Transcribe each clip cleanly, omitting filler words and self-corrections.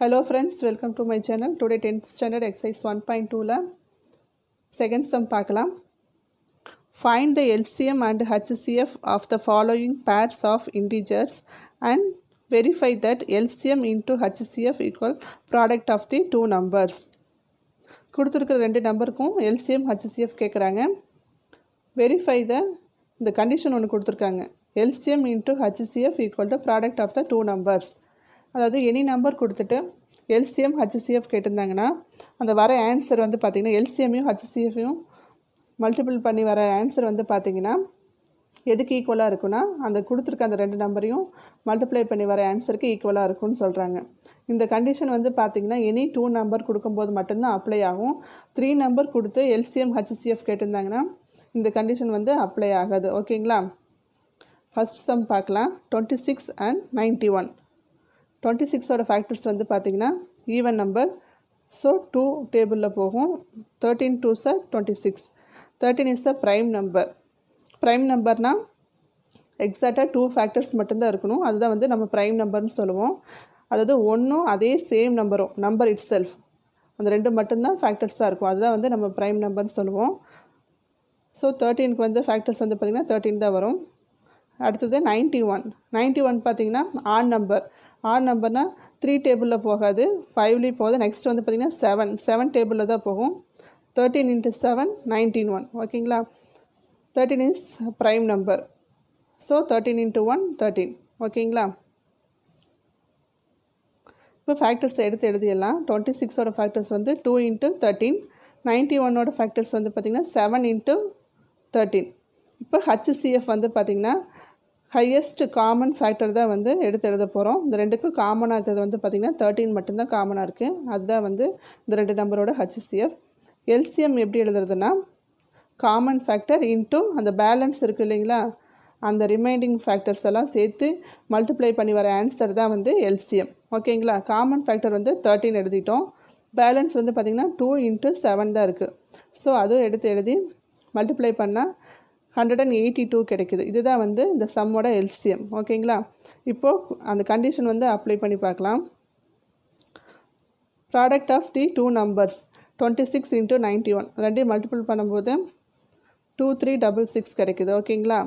Hello friends, welcome to my channel. Today 10th standard exercise 1.2 la second sum பார்க்கலாம். Find the LCM and HCF of the following pairs of integers and verify that LCM into HCF equal product of the two numbers. கொடுத்திருக்கிற ரெண்டு நம்பருக்கும் LCM HCF கேக்குறாங்க. Verify the condition ஒன்னு கொடுத்திருக்காங்க. LCM into HCF equal to product of the two numbers. அதாவது any number கொடுத்துட்டு LCM HCF கேட்டிருந்தாங்கன்னா அந்த வர ஆன்சர் வந்து பார்த்திங்கன்னா எல்சிஎம்மையும் ஹச்சிசிஎஃப்பையும் மல்டிபிள் பண்ணி வர ஆன்சர் வந்து பார்த்திங்கன்னா எதுக்கு ஈக்குவலாக இருக்குன்னா அந்த கொடுத்துருக்க அந்த ரெண்டு நம்பரையும் மல்டிப்ளை பண்ணி வர ஆன்சருக்கு ஈக்குவலாக இருக்கும்னு சொல்கிறாங்க. இந்த கண்டிஷன் வந்து பார்த்திங்கன்னா எனி டூ நம்பர் கொடுக்கும்போது மட்டும்தான் அப்ளை ஆகும். 3 நம்பர் கொடுத்து எல்சிஎம் ஹச்சிசிஎஃப் கேட்டிருந்தாங்கன்னா இந்த கண்டிஷன் வந்து அப்ளை ஆகாது. ஓகேங்களா? ஃபஸ்ட் சம் பார்க்கலாம். 26 and 91. 26ஓட ஃபேக்டர்ஸ் வந்து பார்த்திங்கன்னா ஈவன் நம்பர். ஸோ 2 டேபிளில் போகும். 13 2s are 26. 13 is the prime number. Prime நம்பர்னால் எக்ஸாக்டாக 2 ஃபேக்டர்ஸ் மட்டும்தான் இருக்கணும். அதுதான் வந்து நம்ம ப்ரைம் நம்பர்னு சொல்லுவோம். அதாவது ஒன்றும் அதே சேம் நம்பரும் நம்பர் இட் செல்ஃப் அந்த ரெண்டு மட்டும்தான் ஃபேக்டர்ஸாக இருக்கும். அதுதான் வந்து நம்ம ப்ரைம் நம்பர்னு சொல்லுவோம். ஸோ 13க்கு வந்து ஃபேக்டர்ஸ் வந்து பார்த்திங்கன்னா 13 தான் வரும். அடுத்தது 91 பார்த்திங்கன்னா ஆட் நம்பர். ஆட் நம்பர்னால் 3 டேபிளில் போகாது, 5லேயும் போகுது. நெக்ஸ்ட் வந்து பார்த்திங்கன்னா 7 டேபிளில் தான் போகும். 13 into 7 91. ஓகேங்களா? 13 is prime number. So 13 into 1 13. ஓகேங்களா? இப்போ ஃபேக்டர்ஸ் எடுத்து எழுதிடலாம். 26ஓட ஃபேக்டர்ஸ் வந்து 2 into 13. 91ஓட ஃபேக்டர்ஸ் வந்து பார்த்திங்கன்னா 7 into 13. இப்போ HCF வந்து பார்த்திங்கன்னா ஹையஸ்ட் காமன் ஃபேக்டர் தான் வந்து எடுத்து எழுத போகிறோம். இந்த ரெண்டுக்கும் காமனாக இருக்கிறது வந்து பார்த்திங்கன்னா 13 மட்டும்தான் காமனாக இருக்குது. அதுதான் வந்து இந்த ரெண்டு நம்பரோட HCF. எல்சிஎம் எப்படி எழுதுறதுன்னா காமன் ஃபேக்டர் இன்ட்டு அந்த பேலன்ஸ் இருக்குது இல்லைங்களா, அந்த ரிமைனிங் ஃபேக்டர்ஸ் எல்லாம் சேர்த்து மல்டிப்ளை பண்ணி வர ஆன்சர் தான் வந்து எல்சிஎம். ஓகேங்களா? காமன் ஃபேக்டர் வந்து 13 எழுதிட்டோம். பேலன்ஸ் வந்து பார்த்திங்கன்னா 2 into 7 தான் இருக்குது. ஸோ அதுவும் எடுத்து எழுதி மல்டிப்ளை பண்ணால் 182 கிடைக்குது. இதுதான் வந்து இந்த சம்மோட எல்சிஎம். ஓகேங்களா? இப்போது அந்த கண்டிஷன் வந்து அப்ளை பண்ணி பார்க்கலாம். Product of the two numbers 26 into 91 ரெண்டையும் மல்டிபிள் பண்ணும்போது 2366 கிடைக்குது. ஓகேங்களா?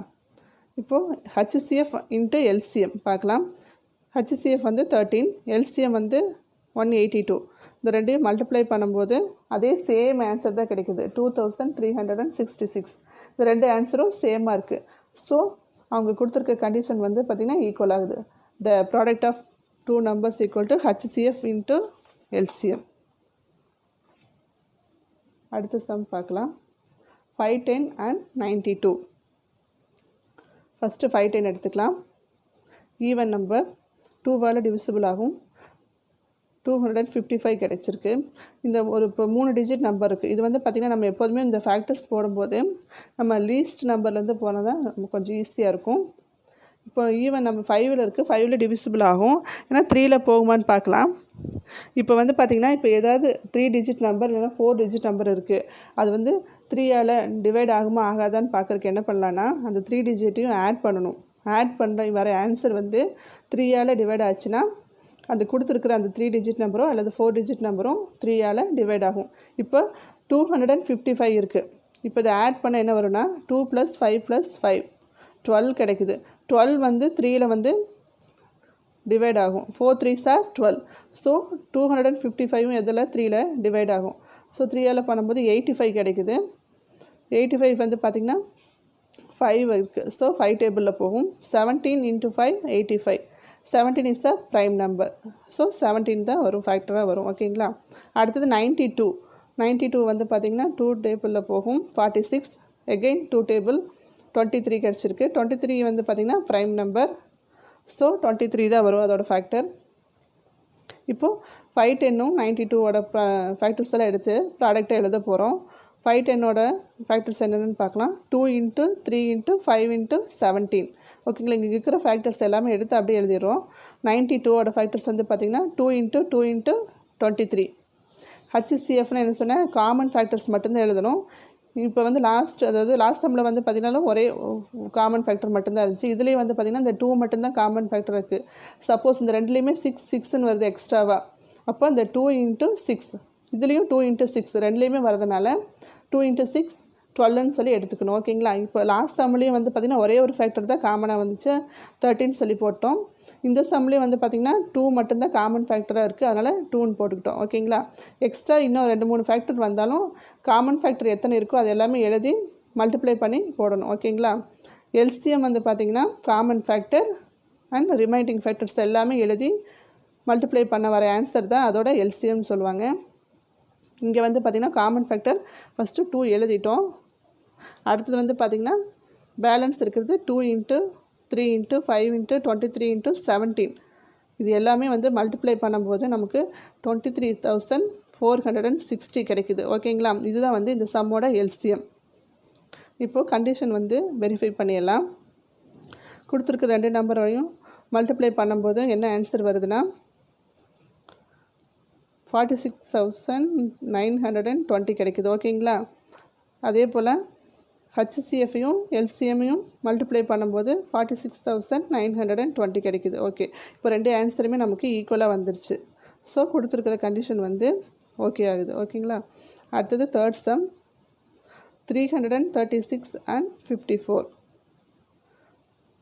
இப்போது HCF இன்ட்டு எல்சிஎம் பார்க்கலாம். HCF வந்து 13, எல்சிஎம் வந்து 182. இந்த ரெண்டையும் மல்டிப்ளை பண்ணும்போது அதே சேம் ஆன்சர் தான் கிடைக்குது, 2366. இந்த ரெண்டு ஆன்சரும் சேமாக இருக்குது. ஸோ அவங்க கொடுத்துருக்க கண்டிஷன் வந்து பார்த்திங்கன்னா ஈக்குவல் ஆகுது. The product of two numbers equal to HCF into LCM. அடுத்த சம் பார்க்கலாம். 510 and 92. ஃபஸ்ட்டு 510 எடுத்துக்கலாம். ஈவன் நம்பர் 2வால் டிவிசிபிள் ஆகும். 255 கிடைச்சிருக்கு. இந்த ஒரு இப்போ 3 டிஜிட் நம்பர் இருக்குது. இது வந்து பார்த்திங்கன்னா நம்ம எப்போதுமே இந்த ஃபேக்டர்ஸ் போடும்போது நம்ம லீஸ்ட் நம்பர்லேருந்து போனால் தான் நம்ம கொஞ்சம் ஈஸியாக இருக்கும். இப்போ ஈவன் நம்ம 5ல் இருக்குது, 5ல் டிவிசிபிள் ஆகும். ஏன்னா 3ல் போகுமான்னு பார்க்கலாம். இப்போ வந்து பார்த்திங்கன்னா இப்போ ஏதாவது 3 டிஜிட் நம்பர் இல்லைன்னா 4 டிஜிட் நம்பர் இருக்குது. அது வந்து 3ஆல் டிவைட் ஆகுமா ஆகாதான்னு பார்க்குறக்கு என்ன பண்ணலான்னா அந்த 3 டிஜிட்டையும் ஆட் பண்ணணும். ஆட் பண்ணுற வர ஆன்சர் வந்து 3ஆல் டிவைட் ஆச்சுன்னா அந்த கொடுத்துருக்குற அந்த 3 டிஜிட் நம்பரோ அல்லது 4 டிஜிட் நம்பரும் 3ஆல் டிவைட் ஆகும். இப்போ 255 இருக்குது. இப்போ இதை ஆட் பண்ண என்ன வரும்னா 2 + 5 + 5 12 கிடைக்குது. 12 வந்து 3ல் வந்து டிவைட் ஆகும். 4 3s are 12. ஸோ 255 எதில் 3ல் டிவைட் ஆகும். ஸோ 3ஆல் பண்ணும்போது 85 கிடைக்குது. 85 வந்து பார்த்திங்கன்னா 5 இருக்குது. ஸோ 5 டேபிளில் போகும். 17 into 5 85. 17 is a prime number. So 17 தான் வரும், ஃபேக்டராக வரும். ஓகேங்களா? அடுத்தது 92 வந்து பார்த்திங்கன்னா 2 டேபிளில் போகும். 46 எகெயின் 2 டேபிள் 23 கிடச்சிருக்கு. 23 வந்து பார்த்திங்கன்னா ப்ரைம் நம்பர். ஸோ 23 தான் வரும் அதோட ஃபேக்டர். இப்போது 510ம் 92ஓட ஃபேக்டர்ஸ் எல்லாம் எடுத்து ப்ராடக்டை எழுத போகிறோம். 510ஓட ஃபேக்டர்ஸ் என்னென்னு பார்க்கலாம். 2 into 3 into 5 into 17. ஓகேங்களா? இங்கே இருக்கிற ஃபேக்டர்ஸ் எல்லாமே எடுத்து அப்படியே எழுதிடுறோம். 92ஓட ஃபேக்டர்ஸ் வந்து பார்த்திங்கன்னா 2 into 2 into 23. HCFன்னு என்ன சொன்னால் காமன் ஃபேக்டர்ஸ் மட்டும்தான் எழுதணும். இப்போ வந்து லாஸ்ட் சம்மில் வந்து பார்த்திங்கன்னா ஒரே காமன் ஃபேக்டர் மட்டும்தான் இருந்துச்சு. இதுலேயே வந்து பார்த்திங்கன்னா இந்த 2 மட்டும்தான் காமன் ஃபேக்டர் இருக்குது. சப்போஸ் இந்த ரெண்டுலேயுமே 6 6ன்னு வருது எக்ஸ்ட்ராவாக. அப்போ இந்த 2 into 6 இதுலேயும் 2 into 6 ரெண்டுலேயுமே வரதுனால 2 into 6 12ன்னு சொல்லி எடுத்துக்கணும். ஓகேங்களா? இப்போ லாஸ்ட் சம்லேயும் வந்து பார்த்திங்கன்னா ஒரே ஒரு ஃபேக்டர் தான் காமனாக வந்துச்சு, 13 சொல்லி போட்டோம். இந்த சம்லேயும் வந்து பார்த்திங்கன்னா 2 மட்டும்தான் காமன் ஃபேக்டராக இருக்குது, அதனால் 2ன்னு போட்டுக்கிட்டோம். ஓகேங்களா? எக்ஸ்ட்ரா இன்னும் 2-3 ஃபேக்டர் வந்தாலும் காமன் ஃபேக்டர் எத்தனை இருக்கோ அது எல்லாமே எழுதி மல்டிப்ளை பண்ணி போடணும். ஓகேங்களா? எல்சிஎம் வந்து பார்த்திங்கன்னா common factor and remaining factors எல்லாமே எழுதி மல்டிப்ளை பண்ண வர ஆன்சர் தான் அதோட எல்சிஎம்னு சொல்லுவாங்க. இங்கே வந்து பார்த்திங்கன்னா காமன் ஃபேக்டர் ஃபஸ்ட்டு 2 எழுதிட்டோம். அடுத்தது வந்து பார்த்திங்கன்னா பேலன்ஸ் இருக்கிறது 2 into 3 into 5 into 23 into 17. இது எல்லாமே வந்து மல்டிப்ளை பண்ணும்போது நமக்கு 23,460 கிடைக்குது. ஓகேங்களா? இதுதான் வந்து இந்த சம்மோட எல்சிஎம். இப்போது கண்டிஷன் வந்து வெரிஃபை பண்ணிடலாம். கொடுத்துருக்க 2 நம்பரையும் மல்டிப்ளை பண்ணும்போது என்ன ஆன்சர் வருதுன்னா 46,920 கிடைக்குது. ஓகேங்களா? அதே போல் ஹச்சிசிஎஃப்பையும் எல்சிஎம்மையும் மல்டிப்ளை பண்ணும்போது 46,920 கிடைக்குது. ஓகே, இப்போ 2 ஆன்சருமே நமக்கு ஈக்குவலாக வந்துருச்சு. ஸோ கொடுத்துருக்கிற கண்டிஷன் வந்து ஓகே ஆகுது. ஓகேங்களா? அடுத்தது தேர்ட் சம் 336 and 54.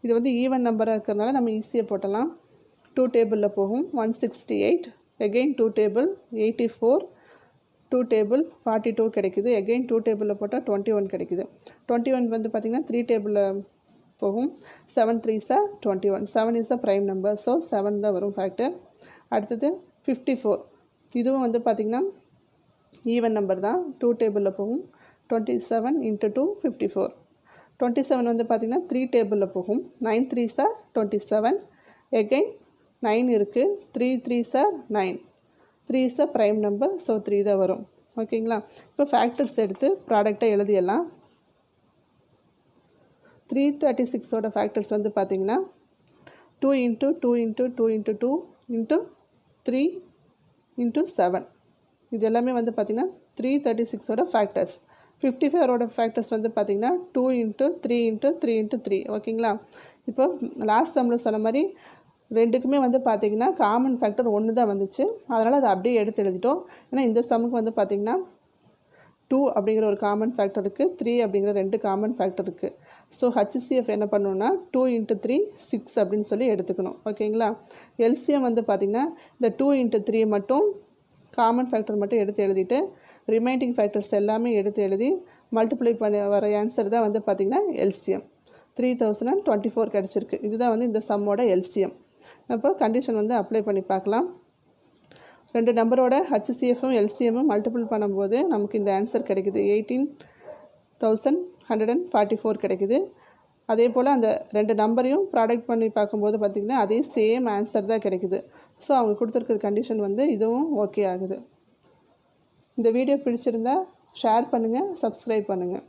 இது வந்து ஈவன் நம்பராக இருக்கிறதுனால நம்ம ஈஸியாக போட்டலாம். 2 டேபிளில் போகும் 168, again 2 டேபிள் 84, 2 டேபிள் 42 கிடைக்குது. again 2 டேபிளில் போட்டால் 21 கிடைக்குது. 21 வந்து பார்த்திங்கன்னா 3 டேபிளில் போகும் 7 3s are 21. 7 is a prime number, so 7 தான் வரும் ஃபேக்டர். அடுத்தது 54, இதுவும் வந்து பார்த்திங்கன்னா ஈவன் நம்பர் தான். 2 டேபிளில் போகும் 27 into 2 54. 27 வந்து பார்த்திங்கன்னா 3 டேபிளில் போகும் 9 3s are 27, again 9 இருக்குது, 3 3s are 9. 3 is a prime number, so 3 தான் வரும். ஓகேங்களா? இப்போ ஃபேக்டர்ஸ் எடுத்து ப்ராடக்டை எழுதிடலாம். 336ஓட ஃபேக்டர்ஸ் வந்து பார்த்திங்கன்னா 2 into 2 into 2 into 2 into 3 into 7. இது எல்லாமே வந்து பார்த்திங்கன்னா 336ஓட ஃபேக்டர்ஸ். 54ஓட ஃபேக்டர்ஸ் வந்து பார்த்திங்கன்னா 2 into 3 into 3 into 3. ஓகேங்களா? இப்போ லாஸ்ட் சம்மில் சொன்ன மாதிரி ரெண்டுக்குமே வந்து பார்த்திங்கன்னா காமன் ஃபேக்டர் 1 தான் வந்துச்சு, அதனால் அதை அப்படியே எடுத்து எழுதிட்டோம். ஏன்னா இந்த சம்முக்கு வந்து பார்த்திங்கன்னா 2 அப்படிங்கிற ஒரு காமன் ஃபேக்டர் இருக்குது, 3 அப்படிங்கிற 2 காமன் ஃபேக்டர் இருக்குது. ஸோ ஹச்சிசிஎஃப் என்ன பண்ணணும்னா 2 into 3 6 அப்படின்னு சொல்லி எடுத்துக்கணும். ஓகேங்களா? எல்சிஎம் வந்து பார்த்திங்கன்னா இந்த 2 into 3 மட்டும் காமன் ஃபேக்டர் மட்டும் எடுத்து எழுதிட்டு ரிமைனிங் ஃபேக்டர்ஸ் எல்லாமே எடுத்து எழுதி மல்டிப்ளை பண்ணி வர ஆன்சர் தான் வந்து பார்த்திங்கன்னா எல்சிஎம். 3024 கிடச்சிருக்கு. இதுதான் வந்து இந்த சம்மோட எல்சிஎம். அப்போ கண்டிஷன் வந்து அப்ளை பண்ணி பார்க்கலாம். 2 நம்பரோட ஹச்சிசிஎஃப்பும் எல்சிஎம்மும் மல்டிபிள் பண்ணும்போது நமக்கு இந்த ஆன்சர் கிடைக்குது, 18,144 கிடைக்குது. அதே போல் அந்த 2 நம்பரையும் ப்ராடக்ட் பண்ணி பார்க்கும்போது பார்த்திங்கன்னா அதே சேம் ஆன்சர் தான் கிடைக்குது. ஸோ அவங்க கொடுத்துருக்குற கண்டிஷன் வந்து இதுவும் ஓகே ஆகுது. இந்த வீடியோ பிடிச்சிருந்தா ஷேர் பண்ணுங்கள், சப்ஸ்கிரைப் பண்ணுங்கள்.